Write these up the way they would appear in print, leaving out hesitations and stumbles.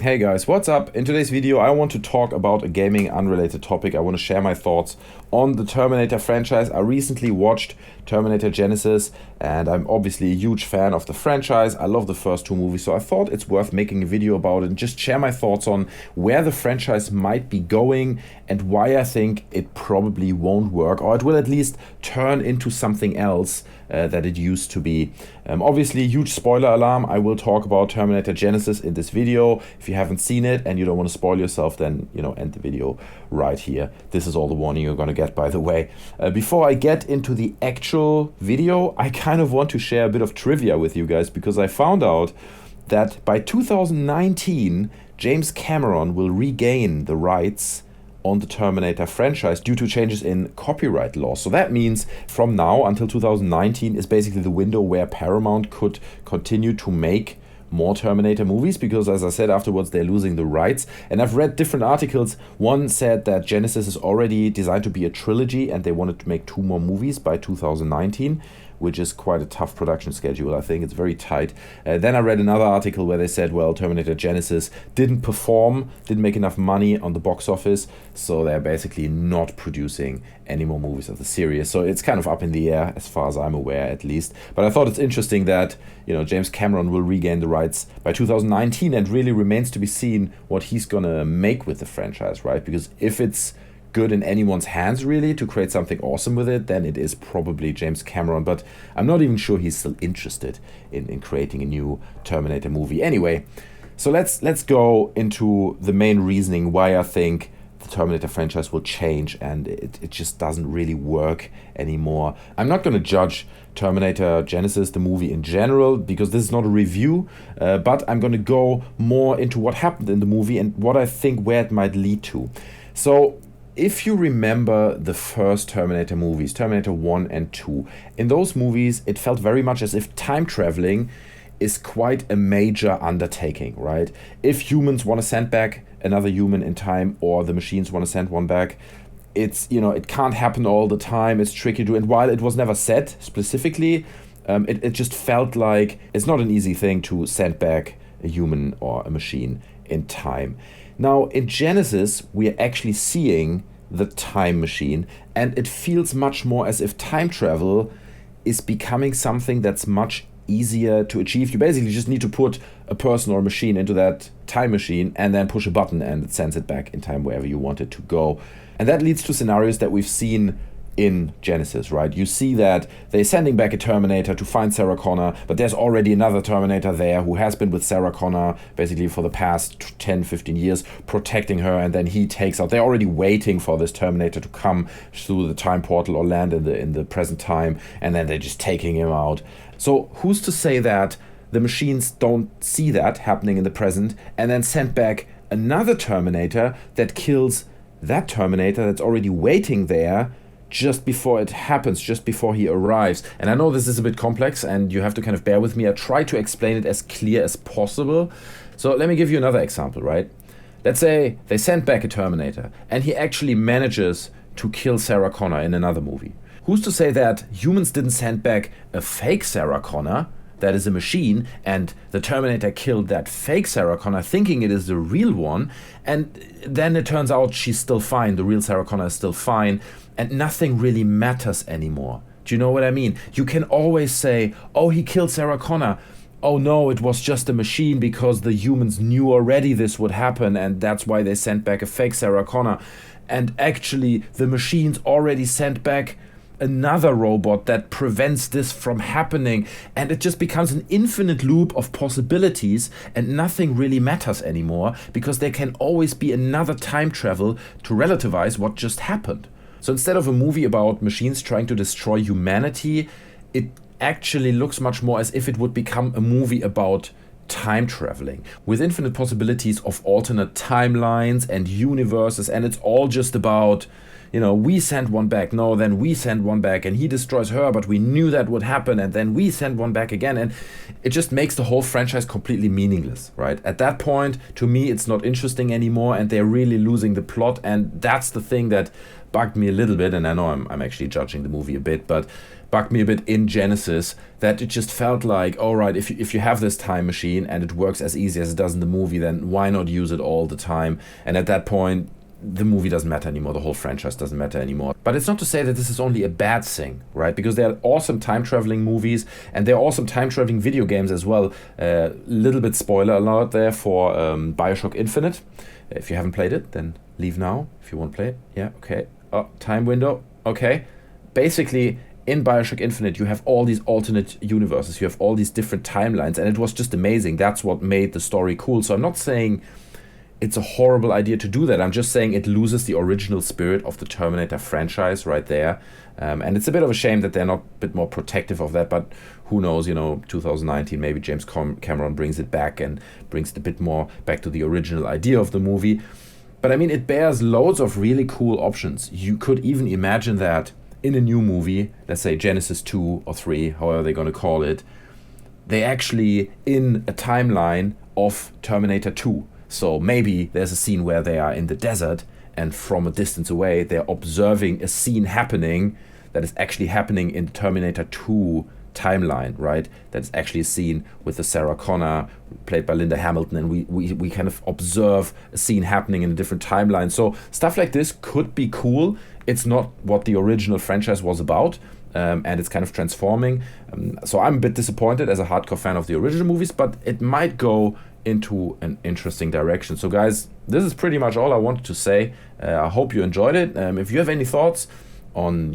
Hey guys, what's up? In today's video I want to talk about a gaming unrelated topic. I want to share my thoughts on the Terminator franchise. I recently watched Terminator Genisys and I'm obviously a huge fan of the franchise. I love the first two movies, so I thought it's worth making a video about it and just share my thoughts on where the franchise might be going and why I think it probably won't work, or it will at least turn into something else that it used to be. Obviously, huge spoiler alarm. I will talk about Terminator Genisys in this video. If you haven't seen it and you don't want to spoil yourself, then end the video right here. This is all the warning you're gonna get, by the way. Before I get into the actual video, I kind of want to share a bit of trivia with you guys, because I found out that by 2019 James Cameron will regain the rights on the Terminator franchise due to changes in copyright law. So that means from now until 2019 is basically the window where Paramount could continue to make more Terminator movies, because as I said, afterwards they're losing the rights. And I've read different articles. One said that Genisys is already designed to be a trilogy and they wanted to make 2 more movies by 2019, which is quite a tough production schedule. I think it's very tight. Then I read another article where they said, well, Terminator Genisys didn't perform, didn't make enough money on the box office, so they're basically not producing any more movies of the series. So it's kind of up in the air, as far as I'm aware, at least. But I thought it's interesting that James Cameron will regain the rights by 2019, and really remains to be seen what he's gonna make with the franchise, right? Because if it's good in anyone's hands really to create something awesome with it, then it is probably James Cameron. But I'm not even sure he's still interested in creating a new Terminator movie. Anyway, so let's go into the main reasoning why I think the Terminator franchise will change and it just doesn't really work anymore. I'm not going to judge Terminator Genisys, the movie in general, because this is not a review, but I'm going to go more into what happened in the movie and what I think where it might lead to. So if you remember the first Terminator movies, Terminator 1 and 2, in those movies it felt very much as if time traveling is quite a major undertaking, right? If humans want to send back another human in time, or the machines want to send one back, it's, it can't happen all the time, it's tricky to, and while it was never said specifically, it just felt like it's not an easy thing to send back a human or a machine in time. Now, in Genisys, we are actually seeing the time machine, and it feels much more as if time travel is becoming something that's much easier to achieve. You basically just need to put a person or a machine into that time machine and then push a button and it sends it back in time wherever you want it to go. And that leads to scenarios that we've seen in Genisys, right? You see that they're sending back a Terminator to find Sarah Connor, but there's already another Terminator there who has been with Sarah Connor basically for the past 10-15 years, protecting her, and then he takes out. They're already waiting for this Terminator to come through the time portal or land in the present time, and then they're just taking him out. So who's to say that the machines don't see that happening in the present and then send back another Terminator that kills that Terminator that's already waiting there just before it happens, just before he arrives? And I know this is a bit complex and you have to kind of bear with me. I try to explain it as clear as possible. So let me give you another example, right? Let's say they send back a Terminator and he actually manages to kill Sarah Connor in another movie. Who's to say that humans didn't send back a fake Sarah Connor that is a machine, and the Terminator killed that fake Sarah Connor thinking it is the real one, and then it turns out she's still fine, the real Sarah Connor is still fine, and nothing really matters anymore. Do you know what I mean? You can always say, oh, he killed Sarah Connor. Oh no, it was just a machine because the humans knew already this would happen and that's why they sent back a fake Sarah Connor. And actually, the machines already sent back another robot that prevents this from happening, and it just becomes an infinite loop of possibilities and nothing really matters anymore, because there can always be another time travel to relativize what just happened. So instead of a movie about machines trying to destroy humanity, it actually looks much more as if it would become a movie about time traveling with infinite possibilities of alternate timelines and universes, and it's all just about, we send one back, no, then we send one back, and he destroys her, but we knew that would happen, and then we send one back again, and it just makes the whole franchise completely meaningless, right? At that point, to me, it's not interesting anymore, and they're really losing the plot, and that's the thing that bugged me a little bit, and I know I'm actually judging the movie a bit, but bugged me a bit in Genisys, that it just felt like, all right, if you have this time machine and it works as easy as it does in the movie, then why not use it all the time? And at that point, the movie doesn't matter anymore, the whole franchise doesn't matter anymore. But it's not to say that this is only a bad thing, right? Because there are awesome time-traveling movies, and there are awesome time-traveling video games as well. Little bit spoiler alert there for Bioshock Infinite. If you haven't played it, then leave now. If you want to play it, yeah, okay. Oh, time window, okay. Basically, in Bioshock Infinite, you have all these alternate universes, you have all these different timelines, and it was just amazing. That's what made the story cool. So I'm not saying it's a horrible idea to do that. I'm just saying it loses the original spirit of the Terminator franchise right there. And it's a bit of a shame that they're not a bit more protective of that, but who knows, 2019, maybe James Cameron brings it back and brings it a bit more back to the original idea of the movie. But I mean, it bears loads of really cool options. You could even imagine that in a new movie, let's say Genisys 2 or 3, however they're going to call it, they actually in a timeline of Terminator 2. So maybe there's a scene where they are in the desert, and from a distance away they're observing a scene happening that is actually happening in the Terminator 2 timeline, right? That's actually a scene with the Sarah Connor, played by Linda Hamilton, and we kind of observe a scene happening in a different timeline. So stuff like this could be cool. It's not what the original franchise was about, and it's kind of transforming. So I'm a bit disappointed as a hardcore fan of the original movies, but it might go into an interesting direction. So guys, this is pretty much all I wanted to say. I hope you enjoyed it. If you have any thoughts on,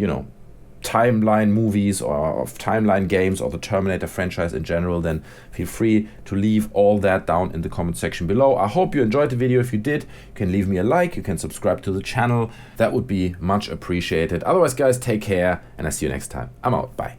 timeline movies or timeline games or the Terminator franchise in general, then feel free to leave all that down in the comment section below. I hope you enjoyed the video. If you did, you can leave me a like, you can subscribe to the channel. That would be much appreciated. Otherwise, guys, take care, and I'll see you next time. I'm out. Bye.